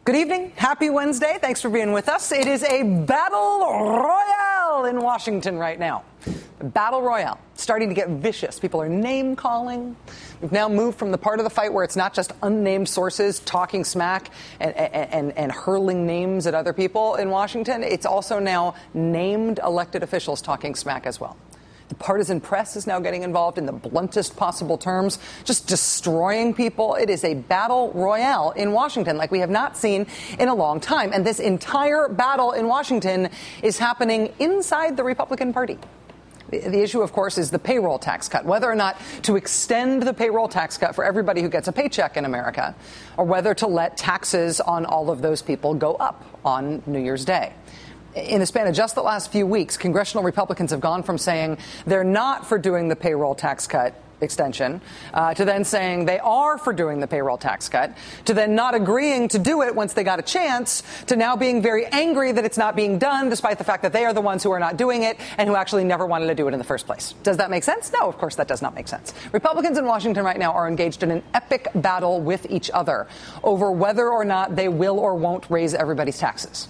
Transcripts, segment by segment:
Good evening. Happy Wednesday. Thanks for being with us. It is a battle royale in Washington right now. A battle royale starting to get vicious. People are name calling. We've now moved from the part of the fight where it's not just unnamed sources talking smack and hurling names at other people in Washington. It's also now named elected officials talking smack as well. The partisan press is now getting involved in the bluntest possible terms, just destroying people. It is a battle royale in Washington like we have not seen in a long time. And this entire battle in Washington is happening inside the Republican Party. The issue, of course, is the payroll tax cut, whether or not to extend the payroll tax cut for everybody who gets a paycheck in America, or whether to let taxes on all of those people go up on New Year's Day. In the span of just the last few weeks, congressional Republicans have gone from saying they're not for doing the payroll tax cut extension to then saying they are for doing the payroll tax cut, to then not agreeing to do it once they got a chance, to now being very angry that it's not being done, despite the fact that they are the ones who are not doing it and who actually never wanted to do it in the first place. Does that make sense? No, of course that does not make sense. Republicans in Washington right now are engaged in an epic battle with each other over whether or not they will or won't raise everybody's taxes.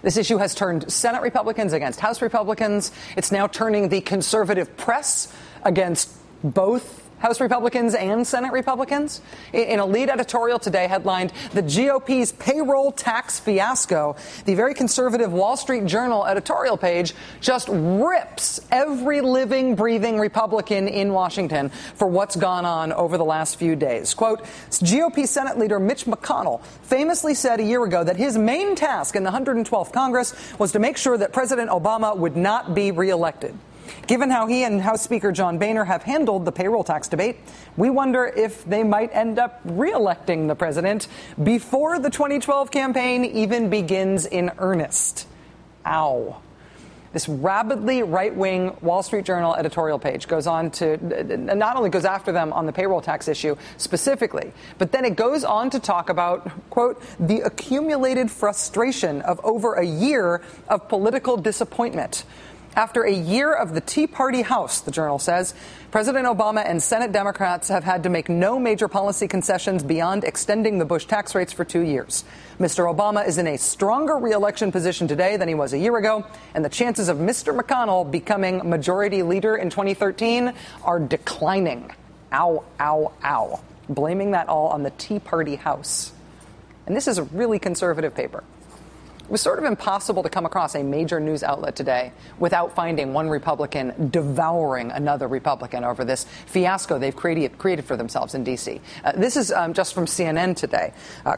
This issue has turned Senate Republicans against House Republicans. It's now turning the conservative press against both House Republicans and Senate Republicans. In a lead editorial today headlined, "The GOP's Payroll Tax Fiasco," the very conservative Wall Street Journal editorial page just rips every living, breathing Republican in Washington for what's gone on over the last few days. Quote, GOP Senate leader Mitch McConnell famously said a year ago that his main task in the 112th Congress was to make sure that President Obama would not be reelected. Given how he and House Speaker John Boehner have handled the payroll tax debate, we wonder if they might end up reelecting the president before the 2012 campaign even begins in earnest. Ow. This rabidly right-wing Wall Street Journal editorial page goes on to not only goes after them on the payroll tax issue specifically, but then it goes on to talk about, quote, the accumulated frustration of over a year of political disappointment. After a year of the Tea Party House, the Journal says, President Obama and Senate Democrats have had to make no major policy concessions beyond extending the Bush tax rates for 2 years. Mr. Obama is in a stronger re-election position today than he was a year ago, and the chances of Mr. McConnell becoming majority leader in 2013 are declining. Ow, ow, ow. Blaming that all on the Tea Party House. And this is a really conservative paper. It was sort of impossible to come across a major news outlet today without finding one Republican devouring another Republican over this fiasco they've created for themselves in D.C. This is just from CNN today.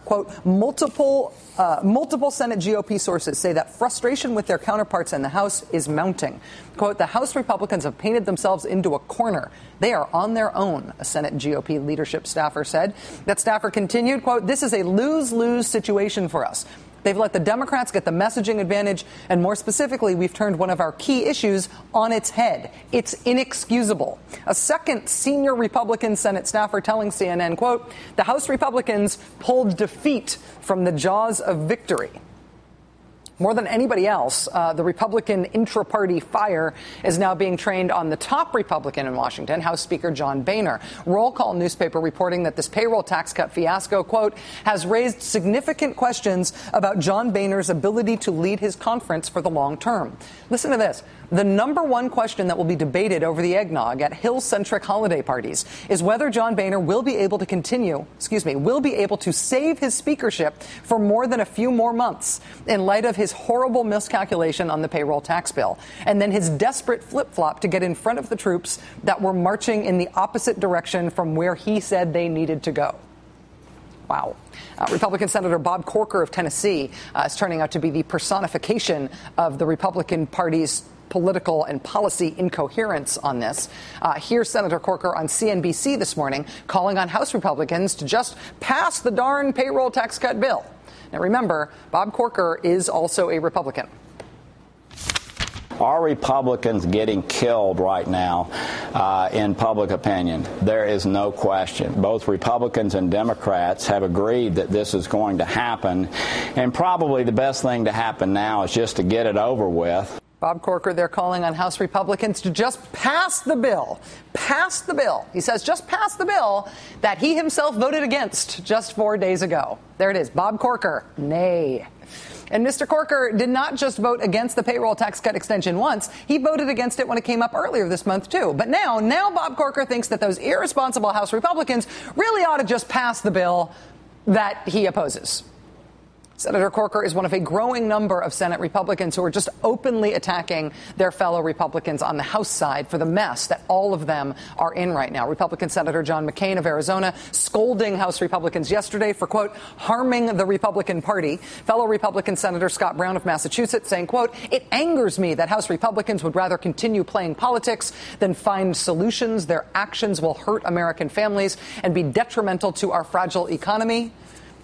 Quote, multiple Senate GOP sources say that frustration with their counterparts in the House is mounting. Quote, the House Republicans have painted themselves into a corner. They are on their own, a Senate GOP leadership staffer said. That staffer continued, quote, this is a lose-lose situation for us. They've let the Democrats get the messaging advantage, and more specifically, we've turned one of our key issues on its head. It's inexcusable. A second senior Republican Senate staffer telling CNN, quote, the House Republicans pulled defeat from the jaws of victory. More than anybody else, the Republican intra-party fire is now being trained on the top Republican in Washington, House Speaker John Boehner. Roll Call newspaper reporting that this payroll tax cut fiasco, quote, has raised significant questions about John Boehner's ability to lead his conference for the long term. Listen to this. The number one question that will be debated over the eggnog at Hill-centric holiday parties is whether John Boehner will be able to save his speakership for more than a few more months in light of his horrible miscalculation on the payroll tax bill, and then his desperate flip-flop to get in front of the troops that were marching in the opposite direction from where he said they needed to go. Wow. Republican Senator Bob Corker of Tennessee is turning out to be the personification of the Republican Party's political and policy incoherence on this. Here's Senator Corker on CNBC this morning calling on House Republicans to just pass the darn payroll tax cut bill. Now, remember, Bob Corker is also a Republican. Are Republicans getting killed right now in public opinion? There is no question. Both Republicans and Democrats have agreed that this is going to happen. And probably the best thing to happen now is just to get it over with. Bob Corker, they're calling on House Republicans to just pass the bill. Pass the bill. He says just pass the bill that he himself voted against just 4 days ago. There it is. Bob Corker, nay. And Mr. Corker did not just vote against the payroll tax cut extension once. He voted against it when it came up earlier this month, too. But now Bob Corker thinks that those irresponsible House Republicans really ought to just pass the bill that he opposes. Senator Corker is one of a growing number of Senate Republicans who are just openly attacking their fellow Republicans on the House side for the mess that all of them are in right now. Republican Senator John McCain of Arizona scolding House Republicans yesterday for, quote, harming the Republican Party. Fellow Republican Senator Scott Brown of Massachusetts saying, quote, it angers me that House Republicans would rather continue playing politics than find solutions. Their actions will hurt American families and be detrimental to our fragile economy.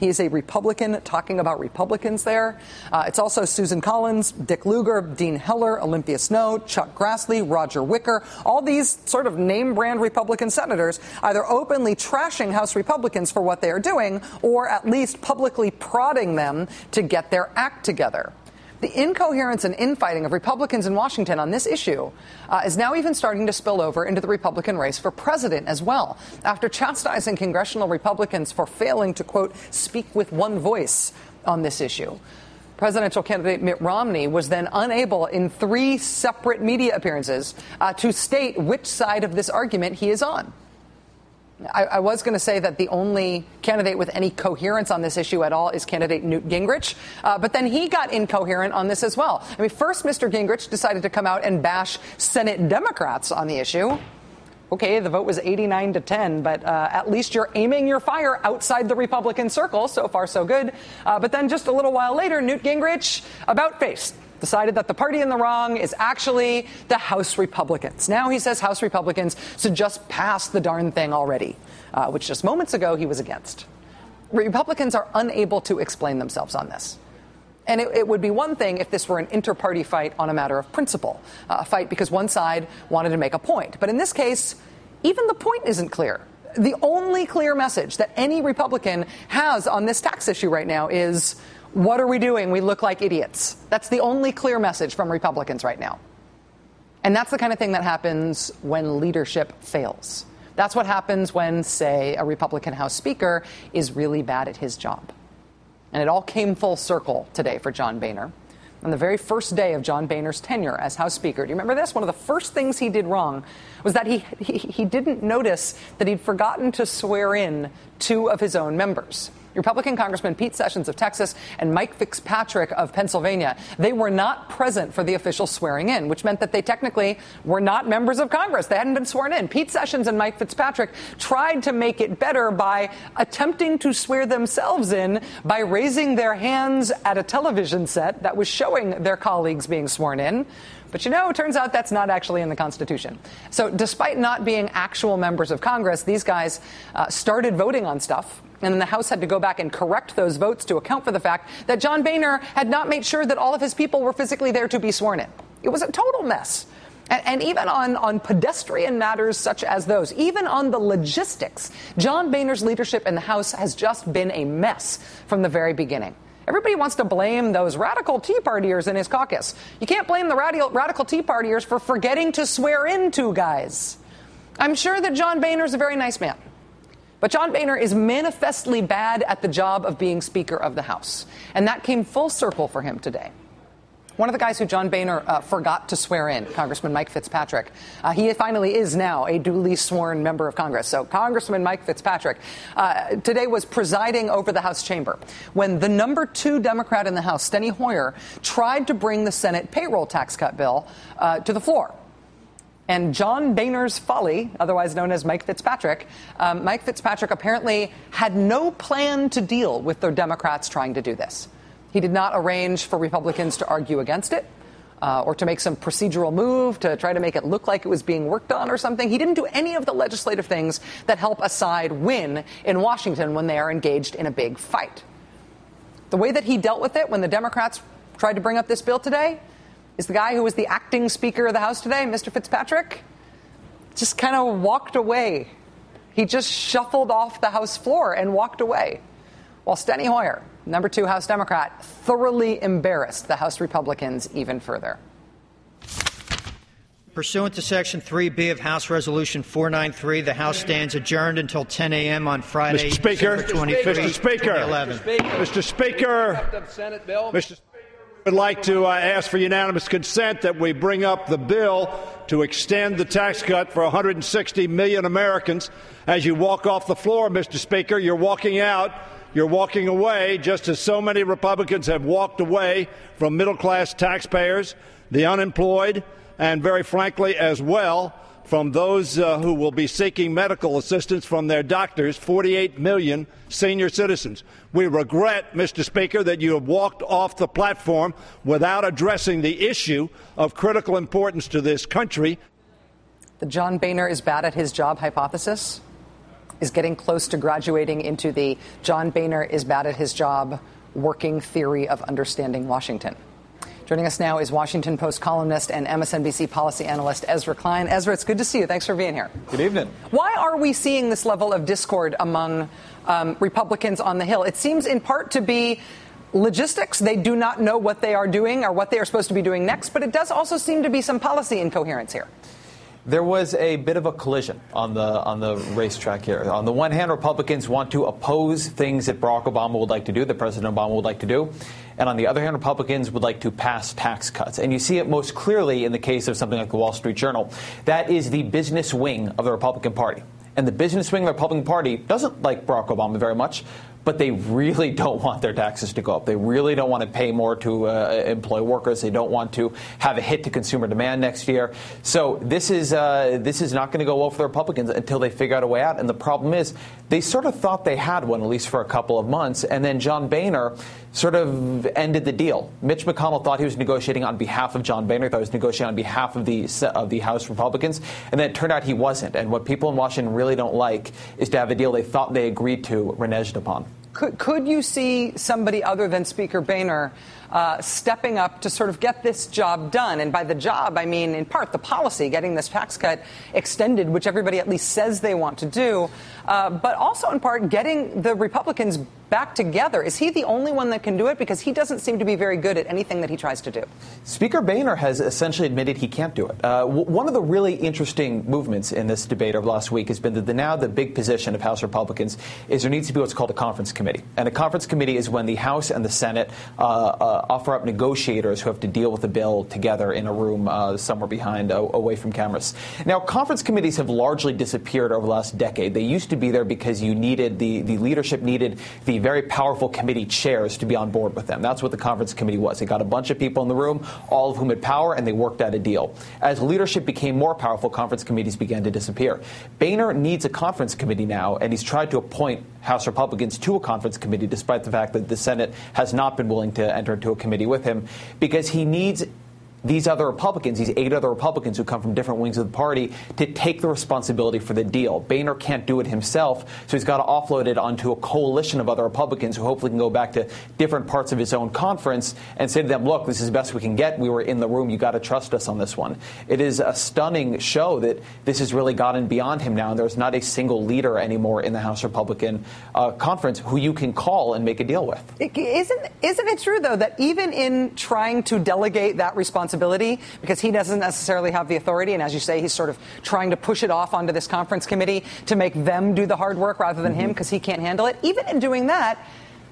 He is a Republican talking about Republicans there. It's also Susan Collins, Dick Lugar, Dean Heller, Olympia Snowe, Chuck Grassley, Roger Wicker, all these sort of name-brand Republican senators either openly trashing House Republicans for what they are doing or at least publicly prodding them to get their act together. The incoherence and infighting of Republicans in Washington on this issue is now even starting to spill over into the Republican race for president as well. After chastising congressional Republicans for failing to, quote, speak with one voice on this issue, presidential candidate Mitt Romney was then unable in 3 separate media appearances to state which side of this argument he is on. I was going to say that the only candidate with any coherence on this issue at all is candidate Newt Gingrich, but then he got incoherent on this as well. I mean, first, Mr. Gingrich decided to come out and bash Senate Democrats on the issue. Okay, the vote was 89-10, but at least you're aiming your fire outside the Republican circle. So far, so good. But then just a little while later, Newt Gingrich about-faced. Decided that the party in the wrong is actually the House Republicans. Now he says House Republicans should just pass the darn thing already, which just moments ago he was against. Republicans are unable to explain themselves on this. And it would be one thing if this were an inter-party fight on a matter of principle, a fight because one side wanted to make a point. But in this case, even the point isn't clear. The only clear message that any Republican has on this tax issue right now is, what are we doing? We look like idiots. That's the only clear message from Republicans right now. And that's the kind of thing that happens when leadership fails. That's what happens when, say, a Republican House Speaker is really bad at his job. And it all came full circle today for John Boehner. On the very first day of John Boehner's tenure as House Speaker, do you remember this? One of the first things he did wrong was that he didn't notice that he'd forgotten to swear in 2 of his own members. Republican Congressman Pete Sessions of Texas and Mike Fitzpatrick of Pennsylvania, they were not present for the official swearing in, which meant that they technically were not members of Congress. They hadn't been sworn in. Pete Sessions and Mike Fitzpatrick tried to make it better by attempting to swear themselves in by raising their hands at a television set that was showing their colleagues being sworn in. But, it turns out that's not actually in the Constitution. So despite not being actual members of Congress, these guys started voting on stuff. And then the House had to go back and correct those votes to account for the fact that John Boehner had not made sure that all of his people were physically there to be sworn in. It was a total mess. And even on pedestrian matters such as those, even on the logistics, John Boehner's leadership in the House has just been a mess from the very beginning. Everybody wants to blame those radical Tea Partiers in his caucus. You can't blame the radical Tea Partiers for forgetting to swear in 2 guys. I'm sure that John Boehner is a very nice man. But John Boehner is manifestly bad at the job of being Speaker of the House. And that came full circle for him today. One of the guys who John Boehner forgot to swear in, Congressman Mike Fitzpatrick, he finally is now a duly sworn member of Congress. So Congressman Mike Fitzpatrick today was presiding over the House chamber when the number 2 Democrat in the House, Steny Hoyer, tried to bring the Senate payroll tax cut bill to the floor. And John Boehner's folly, otherwise known as Mike Fitzpatrick, apparently had no plan to deal with the Democrats trying to do this. He did not arrange for Republicans to argue against it or to make some procedural move to try to make it look like it was being worked on or something. He didn't do any of the legislative things that help a side win in Washington when they are engaged in a big fight. The way that he dealt with it when the Democrats tried to bring up this bill today is the guy who was the acting Speaker of the House today, Mr. Fitzpatrick, just kind of walked away. He just shuffled off the House floor and walked away. While Steny Hoyer, number 2 House Democrat, thoroughly embarrassed the House Republicans even further. Pursuant to Section 3B of House Resolution 493, the House stands adjourned until 10 a.m. on Friday, Mr. Speaker, December 23, Mr. Speaker, 2011. Mr. Speaker, Mr. Speaker, I would like to ask for unanimous consent that we bring up the bill to extend the tax cut for 160 million Americans. As you walk off the floor, Mr. Speaker, you're walking out. You're walking away, just as so many Republicans have walked away from middle-class taxpayers, the unemployed, and very frankly as well from those who will be seeking medical assistance from their doctors, 48 million senior citizens. We regret, Mr. Speaker, that you have walked off the platform without addressing the issue of critical importance to this country. The John Boehner is bad at his job hypothesis is getting close to graduating into the John Boehner is bad at his job working theory of understanding Washington. Joining us now is Washington Post columnist and MSNBC policy analyst Ezra Klein. Ezra, it's good to see you. Thanks for being here. Good evening. Why are we seeing this level of discord among Republicans on the Hill? It seems in part to be logistics. They do not know what they are doing or what they are supposed to be doing next, but it does also seem to be some policy incoherence here. There was a bit of a collision on the racetrack here. On the one hand, Republicans want to oppose things that Barack Obama would like to do, that President Obama would like to do. And on the other hand, Republicans would like to pass tax cuts. And you see it most clearly in the case of something like the Wall Street Journal. That is the business wing of the Republican Party. And the business wing of the Republican Party doesn't like Barack Obama very much, but they really don't want their taxes to go up. They really don't want to pay more to employ workers. They don't want to have a hit to consumer demand next year. So this is not going to go well for the Republicans until they figure out a way out. And the problem is they sort of thought they had one, at least for a couple of months. And then John Boehner sort of ended the deal. Mitch McConnell thought he was negotiating on behalf of John Boehner. He thought he was negotiating on behalf of the House Republicans. And then it turned out he wasn't. And what people in Washington really don't like is to have a deal they thought they agreed to reneged upon. Could you see somebody other than Speaker Boehner stepping up to sort of get this job done? And by the job, I mean, in part, the policy, getting this tax cut extended, which everybody at least says they want to do, but also in part, getting the Republicans back together. Is he the only one that can do it? Because he doesn't seem to be very good at anything that he tries to do. Speaker Boehner has essentially admitted he can't do it. One of the really interesting movements in this debate over the last week has been that now the big position of House Republicans is there needs to be what's called a conference committee. And a conference committee is when the House and the Senate offer up negotiators who have to deal with the bill together in a room somewhere behind, away from cameras. Now, conference committees have largely disappeared over the last decade. They used to be there because you needed the leadership needed the very powerful committee chairs to be on board with them. That's what the conference committee was. They got a bunch of people in the room, all of whom had power, and they worked out a deal. As leadership became more powerful, conference committees began to disappear. Boehner needs a conference committee now, and he's tried to appoint House Republicans to a conference committee, despite the fact that the Senate has not been willing to enter into a committee with him, because he needs these other Republicans, these 8 other Republicans who come from different wings of the party, to take the responsibility for the deal. Boehner can't do it himself, so he's got to offload it onto a coalition of other Republicans who hopefully can go back to different parts of his own conference and say to them, look, this is the best we can get. We were in the room. You got to trust us on this one. It is a stunning show that this has really gotten beyond him now, and there's not a single leader anymore in the House Republican conference who you can call and make a deal with. Isn't it true, though, that even in trying to delegate that responsibility, because he doesn't necessarily have the authority, and as you say, he's sort of trying to push it off onto this conference committee to make them do the hard work rather than him because he can't handle it. Even in doing that,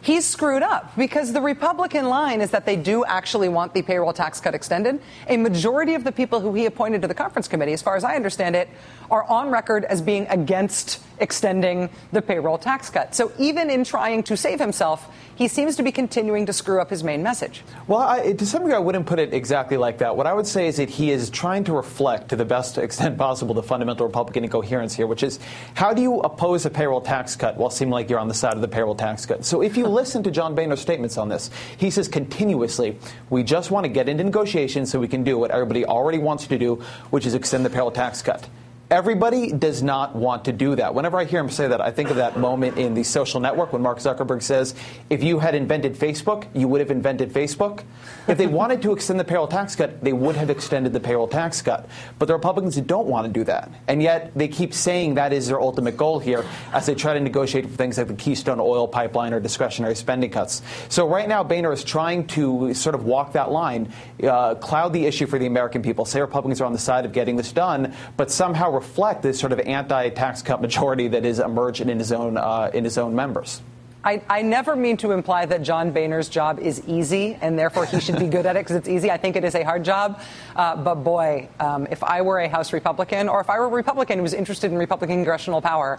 he's screwed up, because the Republican line is that they do actually want the payroll tax cut extended. A majority of the people who he appointed to the conference committee, as far as I understand it, are on record as being against extending the payroll tax cut. So even in trying to save himself, he seems to be continuing to screw up his main message. Well, to some degree, I wouldn't put it exactly like that. What I would say is that he is trying to reflect to the best extent possible the fundamental Republican incoherence here, which is how do you oppose a payroll tax cut while seeming like you're on the side of the payroll tax cut? So if you listen to John Boehner's statements on this, he says continuously, we just want to get into negotiations so we can do what everybody already wants to do, which is extend the payroll tax cut. Everybody does not want to do that. Whenever I hear him say that, I think of that moment in The Social Network when Mark Zuckerberg says, if you had invented Facebook, you would have invented Facebook. If they wanted to extend the payroll tax cut, they would have extended the payroll tax cut. But the Republicans don't want to do that. And yet they keep saying that is their ultimate goal here as they try to negotiate for things like the Keystone Oil pipeline or discretionary spending cuts. So right now, Boehner is trying to sort of walk that line, cloud the issue for the American people, say Republicans are on the side of getting this done, but somehow reflect this sort of anti-tax cut majority that is emerging in his own members. I never mean to imply that John Boehner's job is easy and therefore he should be good at it because it's easy. I think it is a hard job. But boy, if I were a House Republican or if I were a Republican who was interested in Republican congressional power,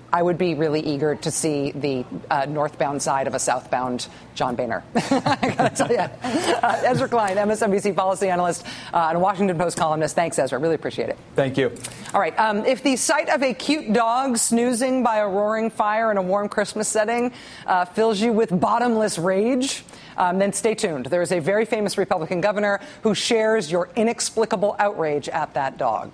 I would be really eager to see the northbound side of a southbound John Boehner. I got to tell you. Ezra Klein, MSNBC policy analyst and Washington Post columnist. Thanks, Ezra. Really appreciate it. Thank you. All right. If the sight of a cute dog snoozing by a roaring fire in a warm Christmas setting fills you with bottomless rage, then stay tuned. There is a very famous Republican governor who shares your inexplicable outrage at that dog.